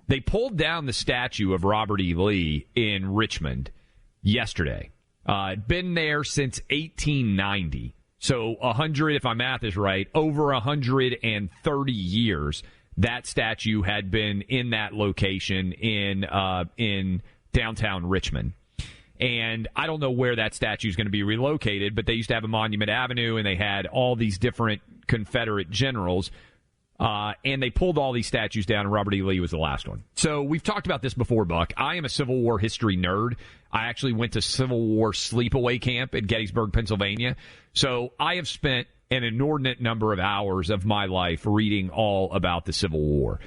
They pulled down the statue of Robert E. Lee in Richmond yesterday. Been there since 1890. So 100, if my math is right, over 130 years, that statue had been in that location in downtown Richmond. And I don't know where that statue is going to be relocated, but they used to have a Monument Avenue, and they had all these different Confederate generals. And they pulled all these statues down, and Robert E. Lee was the last one. So we've talked about this before, Buck. I am a Civil War history nerd. I actually went to Civil War sleepaway camp in Gettysburg, Pennsylvania. So I have spent an inordinate number of hours of my life reading all about the Civil War.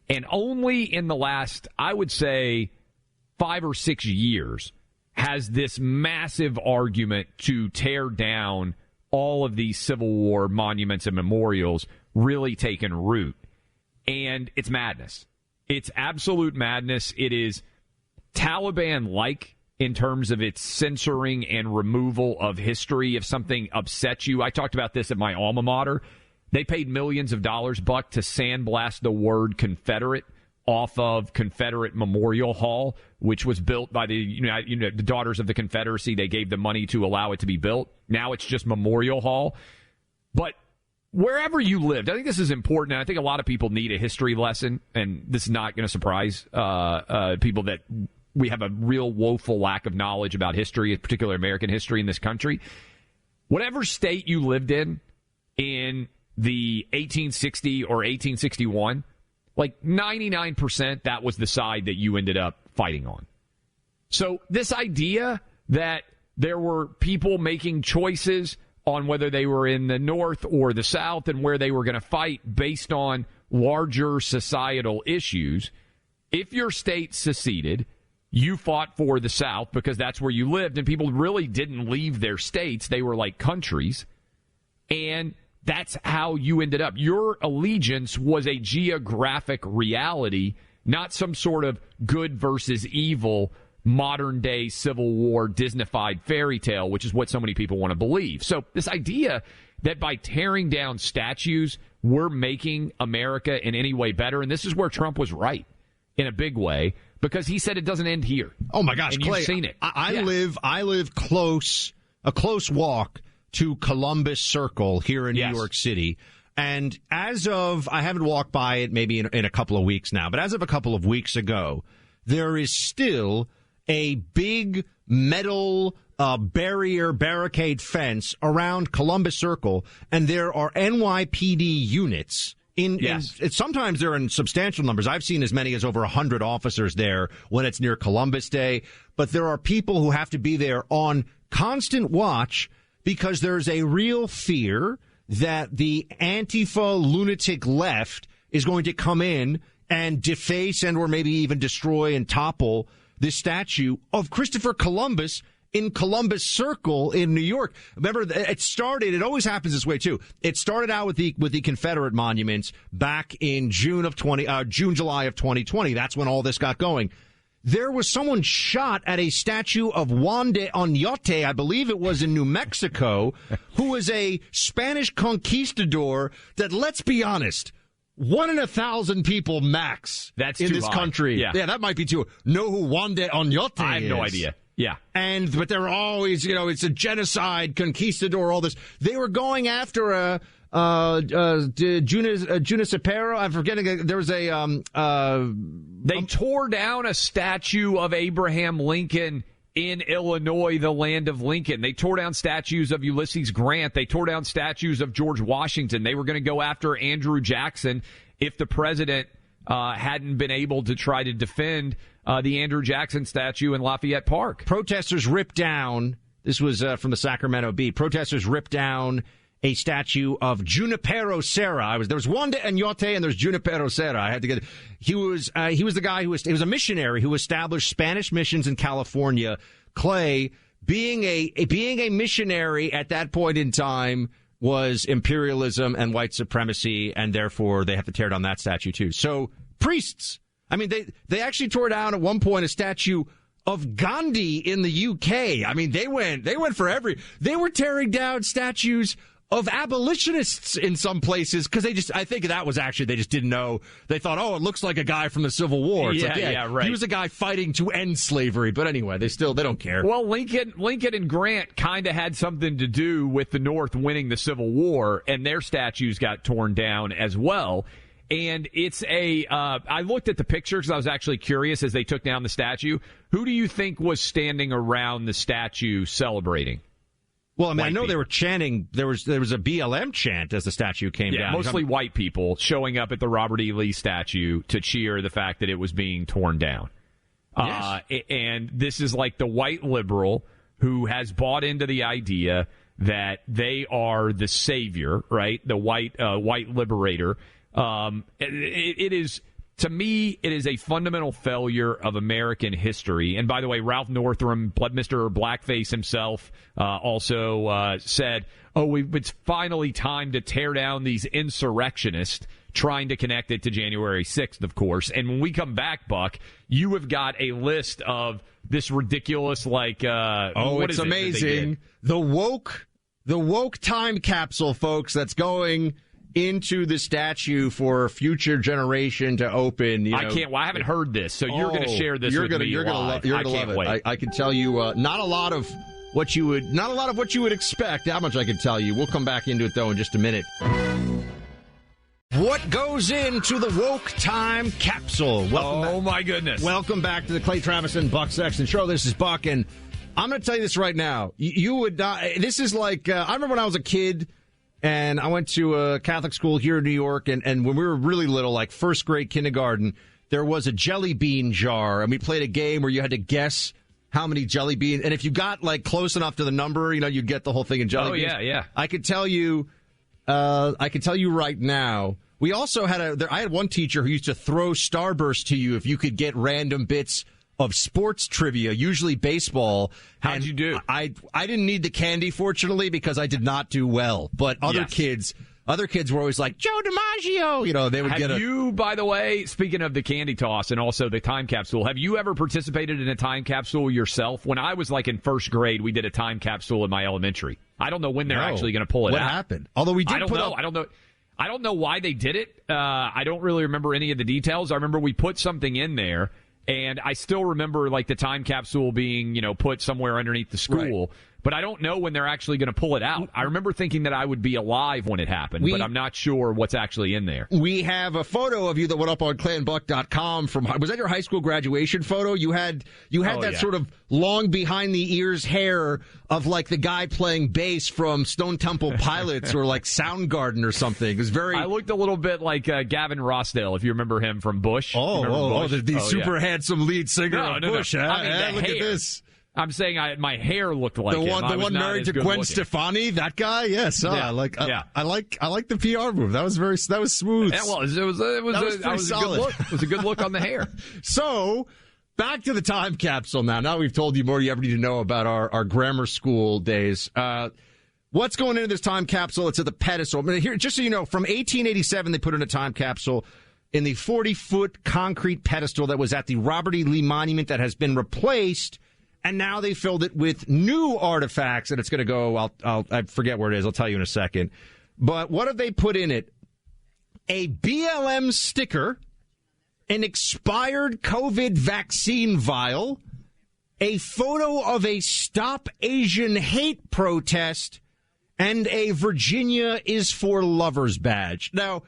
And only in the last, I would say, 5 or 6 years has this massive argument to tear down all of these Civil War monuments and memorials really taken root. And it's madness. It's absolute madness. It is Taliban-like in terms of its censoring and removal of history. If something upsets you, I talked about this at my alma mater. They paid millions of dollars, Buck, to sandblast the word Confederate off of Confederate Memorial Hall, which was built by the Daughters of the Confederacy. They gave the money to allow it to be built. Now it's just Memorial Hall. But wherever you lived, I think this is important, and I think a lot of people need a history lesson, and this is not going to surprise people that we have a real woeful lack of knowledge about history, particularly American history in this country. Whatever state you lived in the 1860 or 1861, like 99%, that was the side that you ended up fighting on. So this idea that there were people making choices on whether they were in the North or the South and where they were going to fight based on larger societal issues, if your state seceded, you fought for the South because that's where you lived, and people really didn't leave their states. They were like countries, and that's how you ended up. Your allegiance was a geographic reality, not some sort of good versus evil modern-day Civil War Disneyfied fairy tale, which is what so many people want to believe. So this idea that by tearing down statues, we're making America in any way better, and this is where Trump was right in a big way, because he said it doesn't end here. Oh, my gosh, and Clay, you've seen it. I live close, a close walk to Columbus Circle here in New York City. And as of, I haven't walked by it maybe in a couple of weeks now, but as of a couple of weeks ago, there is still a big metal barricade fence around Columbus Circle, and there are NYPD units. Sometimes they're in substantial numbers. I've seen as many as over 100 officers there when it's near Columbus Day. But there are people who have to be there on constant watch because there's a real fear that the Antifa lunatic left is going to come in and deface and or maybe even destroy and topple this statue of Christopher Columbus in Columbus Circle in New York. Remember, it always happens this way too. It started out with the Confederate monuments back in July of 2020. That's when all this got going. There was someone shot at a statue of Juan de Oñate, I believe it was in New Mexico, who was a Spanish conquistador that, let's be honest, 1 in 1,000 people max That's in too this high. country. Yeah, that might be too. Know who Juan de Oñate is? I have no idea. Yeah. But they're always, it's a genocide, conquistador, all this. They were going after Junipero. I'm forgetting. There was they tore down a statue of Abraham Lincoln in Illinois, the land of Lincoln. They tore down statues of Ulysses Grant. They tore down statues of George Washington. They were going to go after Andrew Jackson if the president hadn't been able to try to defend the Andrew Jackson statue in Lafayette Park. Protesters ripped down, this was from the Sacramento Bee, protesters ripped down a statue of Junipero Serra. There was Juan de Oñate and there's Junipero Serra. I had to get. He was the guy he was a missionary who established Spanish missions in California. Clay, being a missionary at that point in time was imperialism and white supremacy, and therefore they have to tear down that statue too. So priests, I mean, they actually tore down at one point a statue of Gandhi in the UK. I mean, they went for they were tearing down statues abolitionists in some places, because I think that was actually, they just didn't know. They thought, oh, it looks like a guy from the Civil War. It's Right. He was a guy fighting to end slavery. But anyway, they don't care. Well, Lincoln and Grant kind of had something to do with the North winning the Civil War, and their statues got torn down as well. And it's I looked at the pictures because I was actually curious as they took down the statue. Who do you think was standing around the statue celebrating? Well, I mean, I know they were chanting. There was a BLM chant as the statue came down. Mostly white people showing up at the Robert E. Lee statue to cheer the fact that it was being torn down. Yes. And this is like the white liberal who has bought into the idea that they are the savior, right? The white liberator. It is. To me, it is a fundamental failure of American history. And by the way, Ralph Northam, Mr. Blackface himself, also said, it's finally time to tear down these insurrectionists, trying to connect it to January 6th, of course. And when we come back, Buck, you have got a list of this ridiculous, it's amazing. The woke time capsule, folks, that's going into the statue for a future generation to open. I haven't heard this, so you're going to share this with me. You're going to love it. I can tell you, not a lot of what you would expect. How much I can tell you. We'll come back into it though in just a minute. What goes into the woke time capsule? My goodness! Welcome back to the Clay Travis and Buck Sexton Show. This is Buck, and I'm going to tell you this right now. You would not. This is like I remember when I was a kid. And I went to a Catholic school here in New York, and when we were really little, like first grade, kindergarten, there was a jelly bean jar, and we played a game where you had to guess how many jelly beans, and if you got like close enough to the number, you'd get the whole thing in jelly beans. Yeah. I could tell you right now. We also had I had one teacher who used to throw Starburst to you if you could get random bits of sports trivia, usually baseball. How'd you do? I didn't need the candy, fortunately, because I did not do well. But other kids were always like, Joe DiMaggio, they would get Have you, by the way, speaking of the candy toss and also the time capsule, have you ever participated in a time capsule yourself? When I was like in first grade, we did a time capsule in my elementary. I don't know when they're actually going to pull it out. What happened? Although we did I don't know. I don't know why they did it. I don't really remember any of the details. I remember we put something in there. And I still remember, like, the time capsule being, put somewhere underneath the school. Right. But I don't know when they're actually going to pull it out. I remember thinking that I would be alive when it happened, but I'm not sure what's actually in there. We have a photo of you that went up on clayandbuck.com was that your high school graduation photo? You had sort of long behind the ears hair of like the guy playing bass from Stone Temple Pilots or like Soundgarden or something. It was I looked a little bit like Gavin Rossdale, if you remember him from Bush. The super handsome lead singer of Bush. No. Huh? I mean, look hair. at this. I'm saying my hair looked like the one married to Gwen Stefani. That guy, yes. I like the PR move. That was smooth. Yeah, well, it was a good look. It was a good look on the hair. So back to the time capsule now. Now we've told you more you ever need to know about our grammar school days. What's going into this time capsule? It's at the pedestal. Here, just so you know, from 1887 they put in a time capsule in the 40-foot concrete pedestal that was at the Robert E. Lee Monument that has been replaced. And now they filled it with new artifacts, and it's going to go, I forget where it is. I'll tell you in a second. But what have they put in it? A BLM sticker, an expired COVID vaccine vial, a photo of a Stop Asian Hate protest, and a Virginia is for Lovers badge. Now,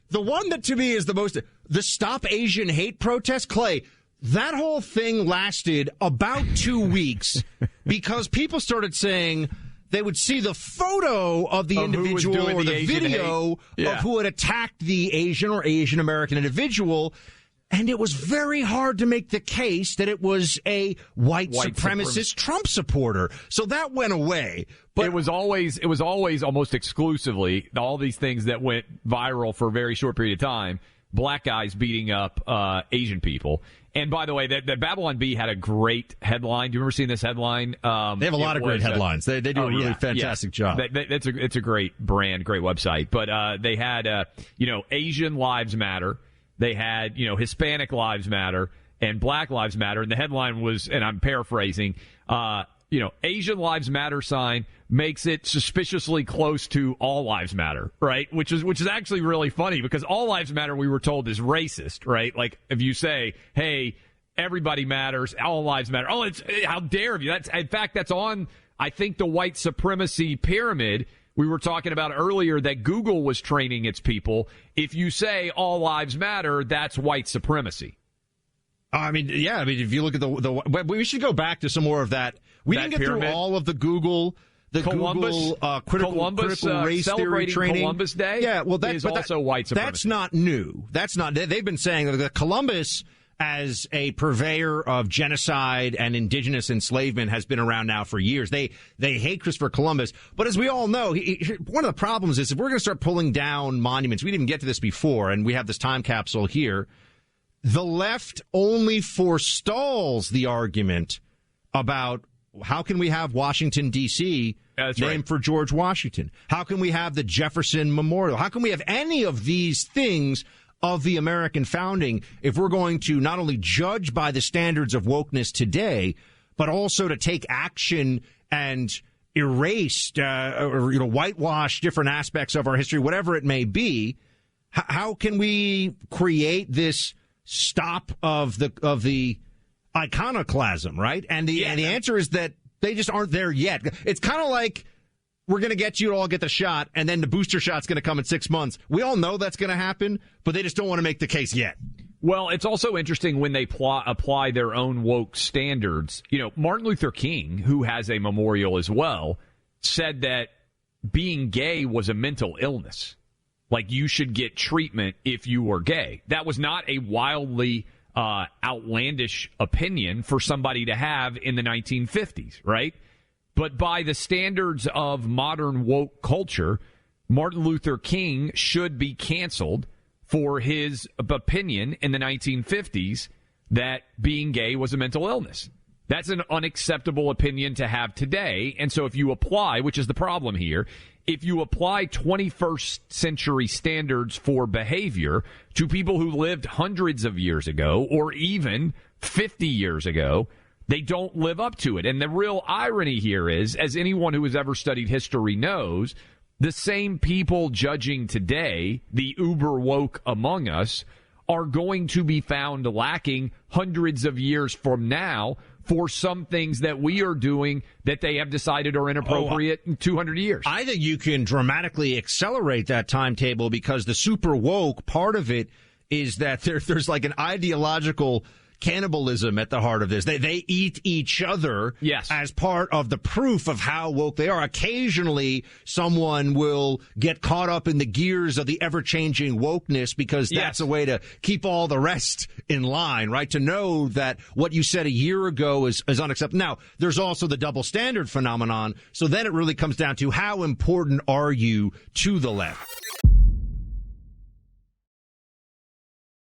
the one that to me is the Stop Asian Hate protest, Clay, that whole thing lasted about 2 weeks because people started saying they would see the photo of the individual or the video of who had attacked the Asian or Asian American individual. And it was very hard to make the case that it was a white supremacist Trump supporter. So that went away. But it was always almost exclusively all these things that went viral for a very short period of time. Black guys beating up Asian people. And by the way, the Babylon Bee had a great headline. Do you remember seeing this headline? They have a lot of great headlines. They do a really fantastic job. It's a great brand, great website. But they had, Asian Lives Matter. They had, Hispanic Lives Matter and Black Lives Matter. And the headline was, and I'm paraphrasing, Asian Lives Matter sign makes it suspiciously close to All Lives Matter, right? Which is actually really funny because All Lives Matter, we were told, is racist, right? Like if you say, hey, everybody matters, all lives matter. Oh, how dare you? That's on, I think, the white supremacy pyramid we were talking about earlier that Google was training its people. If you say all lives matter, that's white supremacy. If you look at the we should go back to some more of that. We didn't get pyramid through all of the Google critical race theory training. Columbus Day, is also white supremacy. That's not new. They've been saying that Columbus, as a purveyor of genocide and indigenous enslavement, has been around now for years. They hate Christopher Columbus. But as we all know, one of the problems is if we're going to start pulling down monuments, we didn't even get to this before, and we have this time capsule here, the left only forestalls the argument about how can we have Washington, D.C. named for George Washington? How can we have the Jefferson Memorial? How can we have any of these things of the American founding if we're going to not only judge by the standards of wokeness today, but also to take action and erase or whitewash different aspects of our history, whatever it may be? How can we create this stop of the iconoclasm, right? And the answer is that they just aren't there yet. It's kind of like we're going to get you to all get the shot, and then the booster shot's going to come in 6 months. We all know that's going to happen, but they just don't want to make the case yet. Well, it's also interesting when they apply their own woke standards. Martin Luther King, who has a memorial as well, said that being gay was a mental illness. Like, you should get treatment if you were gay. That was not a wildly outlandish opinion for somebody to have in the 1950s, right? But by the standards of modern woke culture, Martin Luther King should be canceled for his opinion in the 1950s that being gay was a mental illness. That's an unacceptable opinion to have today. And so if you apply, which is the problem here, if you apply 21st century standards for behavior to people who lived hundreds of years ago or even 50 years ago, they don't live up to it. And the real irony here is, as anyone who has ever studied history knows, the same people judging today, the uber woke among us, are going to be found lacking hundreds of years from now for some things that we are doing that they have decided are inappropriate in 200 years. I think you can dramatically accelerate that timetable because the super woke part of it is that there's like an ideological cannibalism at the heart of this. They eat each other as part of the proof of how woke they are. Occasionally, someone will get caught up in the gears of the ever-changing wokeness because that's a way to keep all the rest in line, right? To know that what you said a year ago is unacceptable. Now, there's also the double standard phenomenon. So then it really comes down to how important are you to the left?